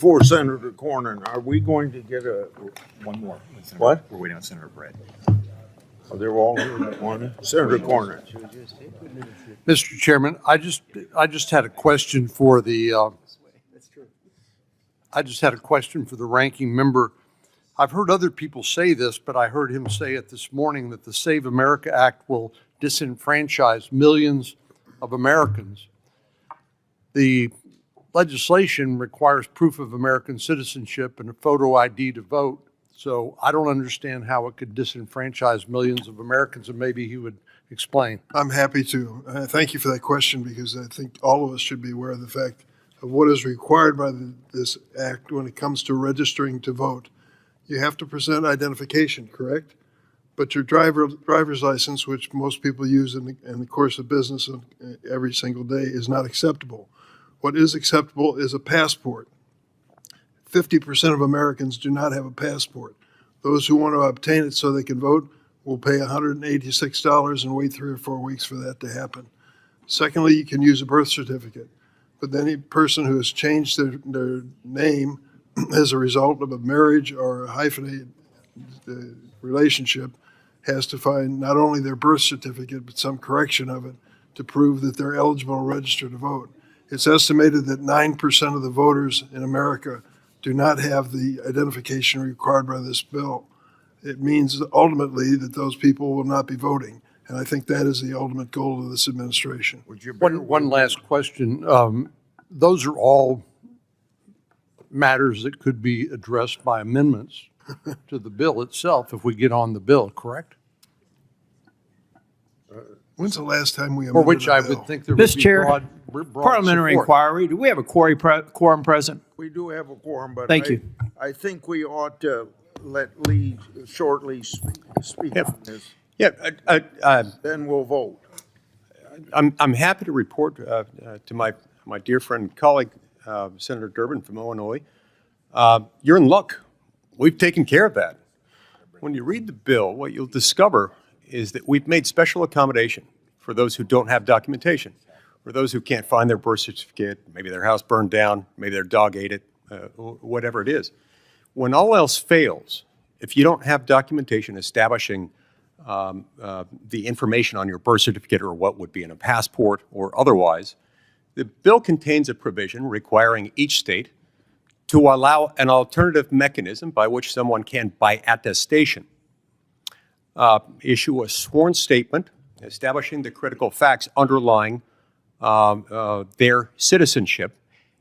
For Senator Cornyn, are we going to get One more. What? We're waiting on Senator Brett. Are they all here at one? Senator Cornyn. Mr. Chairman, I just had a question for the ranking member. I've heard other people say this, but I heard him say it this morning that the Save America Act will disenfranchise millions of Americans. The legislation requires proof of American citizenship and a photo ID to vote. So I don't understand how it could disenfranchise millions of Americans, and maybe he would explain. I'm happy to. Thank you for that question, because I think all of us should be aware of the fact of what is required by this act when it comes to registering to vote. You have to present identification, correct? But your driver's license, which most people use in the course of business every single day, is not acceptable. What is acceptable is a passport. 50% of Americans do not have a passport. Those who want to obtain it so they can vote will pay $186 and wait 3 or 4 weeks for that to happen. Secondly, you can use a birth certificate, but then a person who has changed their name as a result of a marriage or a hyphenated relationship has to find not only their birth certificate, but some correction of it to prove that they're eligible to register to vote. It's estimated that 9% of the voters in America do not have the identification required by this bill. It means ultimately that those people will not be voting. And I think that is the ultimate goal of this administration. One last question. Those are all matters that could be addressed by amendments to the bill itself if we get on the bill, correct? When's the last time we For amended which a I bill? would think there would Mr. be Chair, broad Parliamentary support. inquiry. Do we have a quorum present? We do have a quorum, but Thank you. I think we ought to let Lee shortly speak on this. Yeah, Then we'll vote. I'm happy to report to my dear friend and colleague, Senator Durbin from Illinois. You're in luck. We've taken care of that. When you read the bill, what you'll discover is that we've made special accommodation for those who don't have documentation, for those who can't find their birth certificate, maybe their house burned down, maybe their dog ate it, whatever it is. When all else fails, if you don't have documentation establishing the information on your birth certificate or what would be in a passport or otherwise, the bill contains a provision requiring each state to allow an alternative mechanism by which someone can, by attestation, issue a sworn statement establishing the critical facts underlying their citizenship.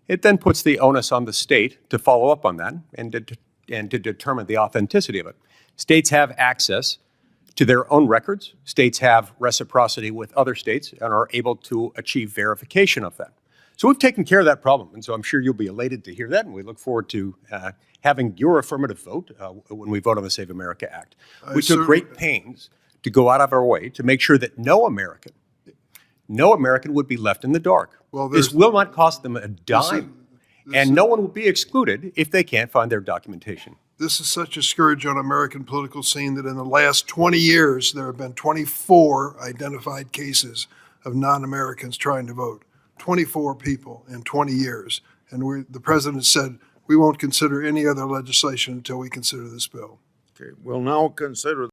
It then puts the onus on the state to follow up on that and to determine the authenticity of it. States have access to their own records. States have reciprocity with other states and are able to achieve verification of that. So we've taken care of that problem, and so I'm sure you'll be elated to hear that, and we look forward to having your affirmative vote when we vote on the Save America Act. We took great pains to go out of our way to make sure that no American would be left in the dark. Well, this will not cost them a dime, and no one will be excluded if they can't find their documentation. This is such a scourge on American political scene that in the last 20 years, there have been 24 identified cases of non-Americans trying to vote. 24 people in 20 years. And the president said, we won't consider any other legislation until we consider this bill. Okay, we'll now consider